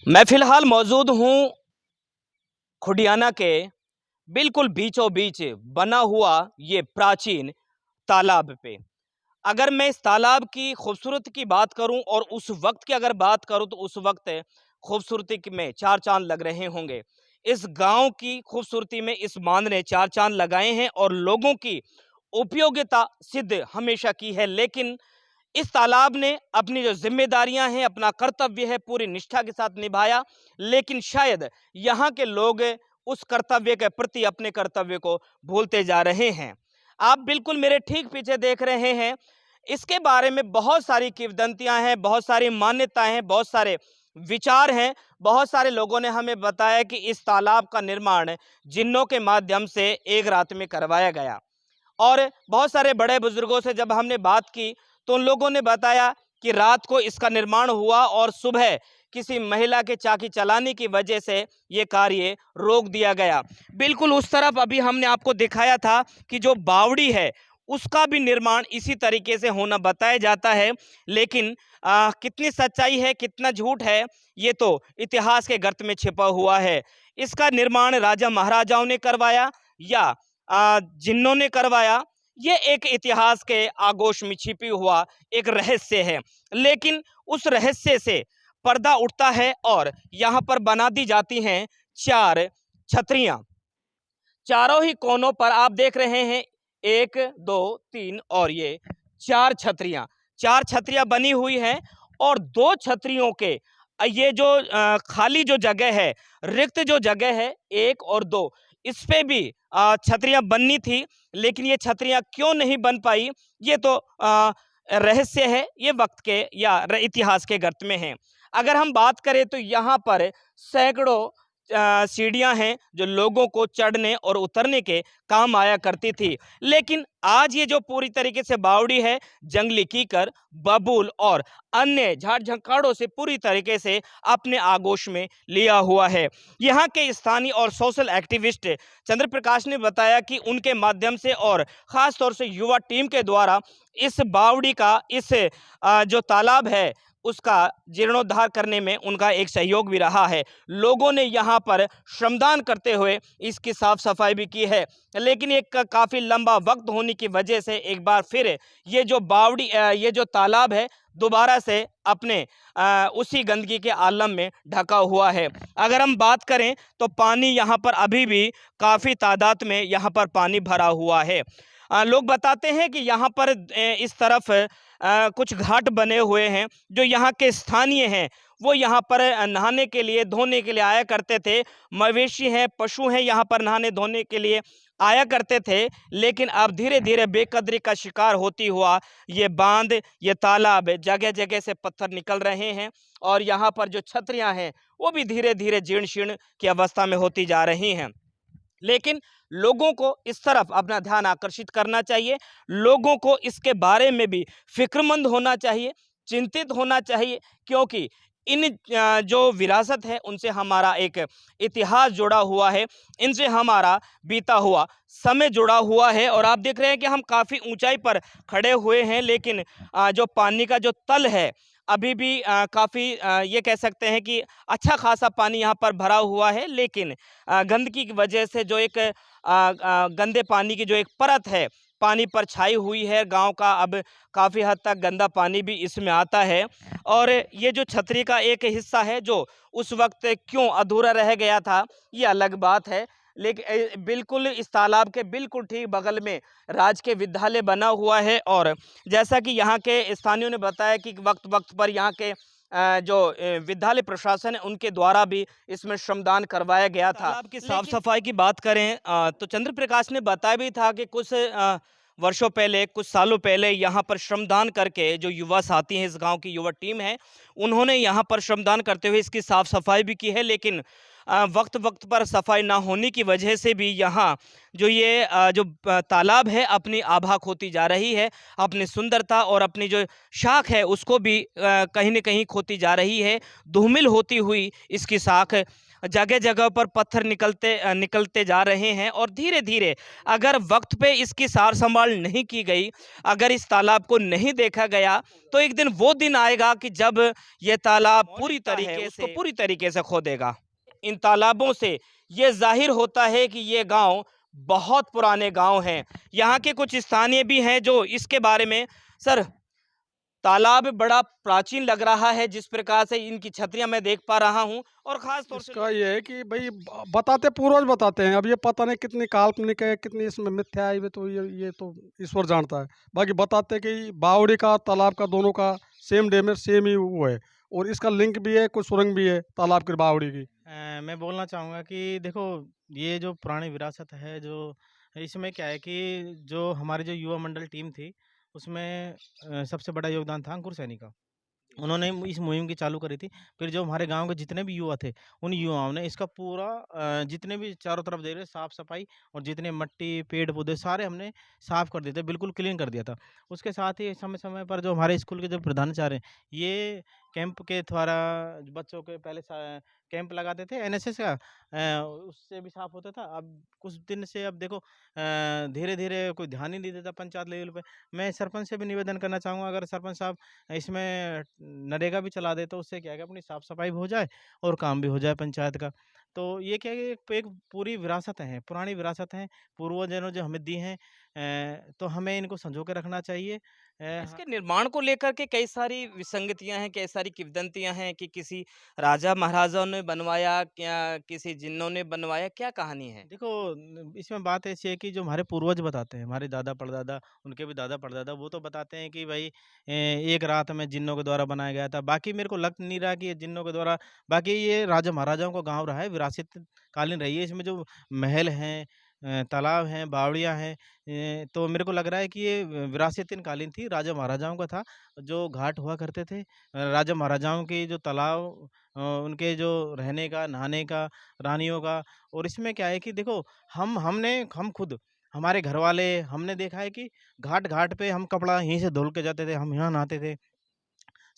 मैं फ़िलहाल मौजूद हूँ खुडियाना के बिल्कुल बीचों बीच बना हुआ ये प्राचीन तालाब पे। अगर मैं इस तालाब की खूबसूरती की बात करूँ और उस वक़्त की अगर बात करूँ तो उस वक़्त खूबसूरती क में 4 चाँद लग रहे होंगे। इस गाँव की खूबसूरती में इस बाँध ने 4 चाँद लगाए हैं और लोगों की उपयोगिता सिद्ध हमेशा की है। लेकिन इस तालाब ने अपनी जो ज़िम्मेदारियाँ हैं, अपना कर्तव्य है, पूरी निष्ठा के साथ निभाया, लेकिन शायद यहाँ के लोग उस कर्तव्य के प्रति अपने कर्तव्य को भूलते जा रहे हैं। आप बिल्कुल मेरे ठीक पीछे देख रहे हैं, इसके बारे में बहुत सारी किंवदंतियाँ हैं, बहुत सारी मान्यताएँ हैं, बहुत सारे विचार हैं। बहुत सारे लोगों ने हमें बताया कि इस तालाब का निर्माण जिन्नों के माध्यम से एक रात में करवाया गया। और बहुत सारे बड़े बुजुर्गों से जब हमने बात की तो उन लोगों ने बताया कि रात को इसका निर्माण हुआ और सुबह किसी महिला के चाकी चलाने की वजह से ये कार्य रोक दिया गया। बिल्कुल उस तरफ अभी हमने आपको दिखाया था कि जो बावड़ी है उसका भी निर्माण इसी तरीके से होना बताया जाता है। लेकिन कितनी सच्चाई है कितना झूठ है ये तो इतिहास के गर्त में छिपा हुआ है। इसका निर्माण राजा महाराजाओं ने करवाया या जिन्हों ने करवाया, ये एक इतिहास के आगोश में छिपी हुआ एक रहस्य है। लेकिन उस रहस्य से पर्दा उठता है और यहाँ पर बना दी जाती हैं 4 छतरियाँ। चारों ही कोनों पर आप देख रहे हैं 1, 2, 3 और ये 4 छतरियाँ। 4 छतरियाँ बनी हुई हैं और 2 छतरियों के ये जो खाली जो जगह है, रिक्त जो जगह है 1 और 2 इस पे भी छतरियाँ बननी थी, लेकिन ये छतरियाँ क्यों नहीं बन पाई, ये तो रहस्य है, ये वक़्त के या इतिहास के गर्त में है। अगर हम बात करें तो यहाँ पर सैकड़ों सीढ़ियाँ हैं जो लोगों को चढ़ने और उतरने के काम आया करती थी। लेकिन आज ये जो पूरी तरीके से बावड़ी है, जंगली कीकर, बबूल और अन्य झाड़-झंकाड़ों से पूरी तरीके से अपने आगोश में लिया हुआ है। यहाँ के स्थानीय और सोशल एक्टिविस्ट चंद्र प्रकाश ने बताया कि उनके माध्यम से और ख़ास तौर से युवा टीम के द्वारा इस बावड़ी का इस जो तालाब है उसका जीर्णोद्धार करने में उनका एक सहयोग भी रहा है। लोगों ने यहाँ पर श्रमदान करते हुए इसकी साफ सफाई भी की है। लेकिन एक काफ़ी लंबा वक्त होने की वजह से एक बार फिर ये जो बावड़ी ये जो तालाब है दोबारा से अपने उसी गंदगी के आलम में ढका हुआ है। अगर हम बात करें तो पानी यहाँ पर अभी भी काफ़ी तादाद में यहाँ पर पानी भरा हुआ है। लोग बताते हैं कि यहाँ पर इस तरफ कुछ घाट बने हुए हैं जो यहाँ के स्थानीय हैं, वो यहाँ पर नहाने के लिए धोने के लिए आया करते थे। मवेशी हैं, पशु हैं, यहाँ पर नहाने धोने के लिए आया करते थे। लेकिन अब धीरे धीरे बेकदरी का शिकार होती हुआ ये बांध, ये तालाब जगह जगह से पत्थर निकल रहे हैं और यहाँ पर जो छतरियाँ हैं वो भी धीरे धीरे जीर्ण शीर्ण की अवस्था में होती जा रही हैं। लेकिन लोगों को इस तरफ अपना ध्यान आकर्षित करना चाहिए। लोगों को इसके बारे में भी फ़िक्रमंद होना चाहिए, चिंतित होना चाहिए, क्योंकि इन जो विरासत है उनसे हमारा एक इतिहास जुड़ा हुआ है, इनसे हमारा बीता हुआ समय जुड़ा हुआ है। और आप देख रहे हैं कि हम काफ़ी ऊंचाई पर खड़े हुए हैं, लेकिन जो पानी का जो तल है अभी भी काफ़ी ये कह सकते हैं कि अच्छा खासा पानी यहाँ पर भरा हुआ है। लेकिन गंदगी की वजह से जो एक गंदे पानी की जो एक परत है पानी पर छाई हुई है, गांव का अब काफ़ी हद तक गंदा पानी भी इसमें आता है। और ये जो छतरी का एक हिस्सा है जो उस वक्त क्यों अधूरा रह गया था ये अलग बात है। लेकिन बिल्कुल इस तालाब के बिल्कुल ठीक बगल में राजकीय विद्यालय बना हुआ है और जैसा कि यहाँ के स्थानीयों ने बताया कि वक्त वक्त पर यहाँ के जो विद्यालय प्रशासन है उनके द्वारा भी इसमें श्रमदान करवाया गया था। तालाब की साफ सफाई की बात करें तो चंद्र प्रकाश ने बताया भी था कि कुछ वर्षों पहले, कुछ सालों पहले यहाँ पर श्रमदान करके जो युवा साथी हैं, इस गांव की युवा टीम है, उन्होंने यहाँ पर श्रमदान करते हुए इसकी साफ सफाई भी की है। लेकिन वक्त वक्त पर सफाई ना होने की वजह से भी यहाँ जो ये तालाब है अपनी आभा खोती जा रही है, अपनी सुंदरता और अपनी जो शाख है उसको भी कहीं न कहीं खोती जा रही है। धूमिल होती हुई इसकी शाख जगह जगह पर पत्थर निकलते जा रहे हैं और धीरे धीरे अगर वक्त पे इसकी सार संभाल नहीं की गई, अगर इस तालाब को नहीं देखा गया, तो एक दिन वो दिन आएगा कि जब ये तालाब पूरी तरीके से खो देगा। इन तालाबों से ये जाहिर होता है कि ये गांव बहुत पुराने गांव हैं। यहाँ के कुछ स्थानीय भी हैं जो इसके बारे में, सर, तालाब बड़ा प्राचीन लग रहा है जिस प्रकार से इनकी छतरियां मैं देख पा रहा हूँ, और खास तौर से इसका ये है कि भाई बताते पूर्वज बताते हैं। अब ये पता नहीं कितनी काल्पनिक है, कितनी इसमें मिथ्या है, ये तो ये तो ईश्वर जानता है। बाकी बताते हैं कि बावड़ी का तालाब का दोनों का सेम डे में सेम ही वो है, और इसका लिंक भी है, कुछ सुरंग भी है तालाब की बावड़ी की। मैं बोलना चाहूँगा कि देखो, ये जो पुरानी विरासत है, जो इसमें क्या है कि जो हमारी जो युवा मंडल टीम थी, उसमें सबसे बड़ा योगदान था अंकुर सैनी का। उन्होंने इस मुहिम की चालू करी थी। फिर जो हमारे गाँव के जितने भी युवा थे, उन युवाओं ने इसका पूरा जितने भी चारों तरफ देख रहे साफ-सफाई, और जितने मट्टी, पेड़-पौधे सारे हमने साफ कर दिए थे, बिल्कुल क्लीन कर दिया था। उसके साथ ही समय-समय पर जो हमारे स्कूल के जो प्रधानाचार्य हैं, ये कैंप के द्वारा बच्चों के पहले कैंप लगाते थे एनएसएस का, उससे भी साफ होता था। अब कुछ दिन से अब देखो धीरे-धीरे कोई ध्यान ही नहीं देता पंचायत लेवल पे। मैं सरपंच से भी निवेदन करना चाहूँगा, अगर सरपंच साहब इसमें नरेगा भी चला दे, तो उससे क्या है कि अपनी साफ-सफाई भी हो जाए और काम भी हो जाए पंचायत का। तो ये क्या है कि एक पूरी विरासत है, पुरानी विरासत है, पूर्वजों ने जो हमें दी हैं, तो हमें इनको सँजो के रखना चाहिए। इसके निर्माण को लेकर के कई सारी विसंगतियां हैं, कई सारी किंवदंतियां हैं कि किसी राजा महाराजाओं ने बनवाया, क्या किसी जिन्नों ने बनवाया, क्या कहानी है? देखो, इसमें बात ऐसी है कि जो हमारे पूर्वज बताते हैं, हमारे दादा परदादा, उनके भी दादा परदादा, वो तो बताते हैं कि भाई एक रात में जिन्नों के द्वारा बनाया गया था। बाकी मेरे को लग नहीं रहा कि ये जिन्नों के द्वारा, बाकी ये राजा महाराजाओं का गांव रहा है, विरासत कालीन रही है। इसमें जो महल हैं, तालाब हैं, बावड़ियाँ हैं, तो मेरे को लग रहा है कि ये विरासतन कालीन थी, राजा महाराजाओं का था। जो घाट हुआ करते थे, राजा महाराजाओं के जो तालाब, उनके जो रहने का, नहाने का, रानियों का। और इसमें क्या है कि देखो, हम खुद, हमारे घरवाले, हमने देखा है कि घाट-घाट पे हम कपड़ा यहीं से धुल के जाते थे, हम यहाँ नहाते थे।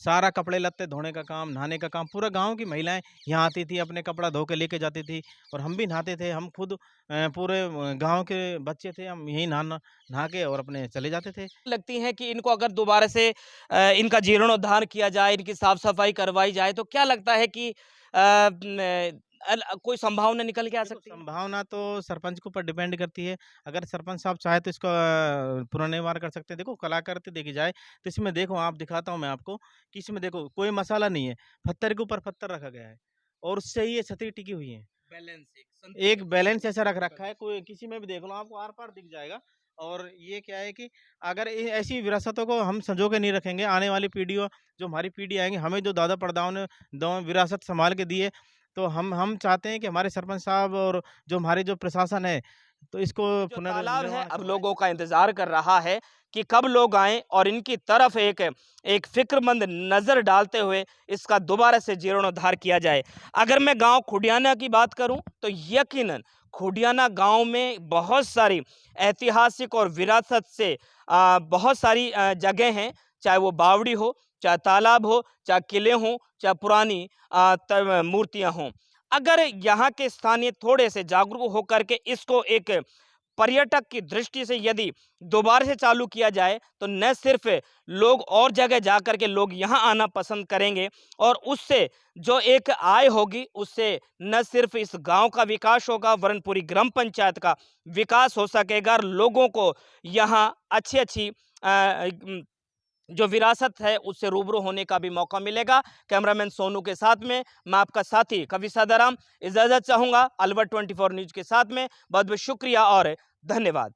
सारा कपड़े-लत्ते धोने का काम, नहाने का काम, पूरा गाँव की महिलाएँ यहाँ आती थी, अपने कपड़ा धो के लेके जाती थी, और हम भी नहाते थे। हम खुद पूरे गाँव के बच्चे थे, हम यहीं नहा के और अपने चले जाते थे। लगती है कि इनको अगर दोबारा से इनका जीर्णोद्धार किया जाए, इनकी साफ सफाई करवाई जाए, तो क्या लगता है कि कोई संभावना निकल के आ देखो, सकती है? संभावना तो सरपंच के ऊपर डिपेंड करती है। अगर सरपंच साहब चाहे तो इसका पुनर्निर्माण कर सकते हैं। देखो, कलाकृति देखी जाए तो इसमें देखो, आप दिखाता हूँ मैं आपको कि इसमें देखो कोई मसाला नहीं है, पत्थर के ऊपर पत्थर रखा गया है, और उससे ही ये छतरी टिकी हुई है। बैलेंस एक बैलेंस ऐसा रख रखा है, कोई किसी में भी देख लो, आपको आर-पार दिख जाएगा। और ये क्या है कि अगर ऐसी विरासतों को हम सँजो के नहीं रखेंगे, आने वाली पीढ़ियों, जो हमारी पीढ़ी आएँगी, हमें जो दादा परदादाओं ने दो विरासत सँभाल के दी है, तो हम चाहते हैं कि हमारे सरपंच साहब और जो हमारे जो प्रशासन है, तो इसको जो तालाब है पुनर्निर्माण अब करवाएँ। लोगों का इंतजार कर रहा है कि कब लोग आएं और इनकी तरफ एक फिक्रमंद नजर डालते हुए इसका दोबारा से जीर्णोद्धार किया जाए। अगर मैं गांव खुडियाना की बात करूं तो यकीनन खुडियाना गांव में बहुत सारी ऐतिहासिक और विरासत से बहुत सारी जगह हैं, चाहे वो बावड़ी हो, चाहे तालाब हो, चाहे किले हों, चाहे पुरानी मूर्तियां हों। अगर यहाँ के स्थानीय थोड़े से जागरूक होकर के इसको एक पर्यटक की दृष्टि से यदि दोबारा से चालू किया जाए, तो न सिर्फ लोग और जगह जाकर के लोग यहाँ आना पसंद करेंगे, और उससे जो एक आय होगी, उससे न सिर्फ इस गांव का विकास होगा वरन पूरी ग्राम पंचायत का विकास हो सकेगा, और लोगों को यहाँ अच्छी अच्छी जो विरासत है उससे रूबरू होने का भी मौका मिलेगा। कैमरामैन सोनू के साथ में मैं आपका साथी कवि सदाराम इजाजत चाहूंगा अलवर 24 न्यूज के साथ में। बहुत बहुत शुक्रिया और धन्यवाद।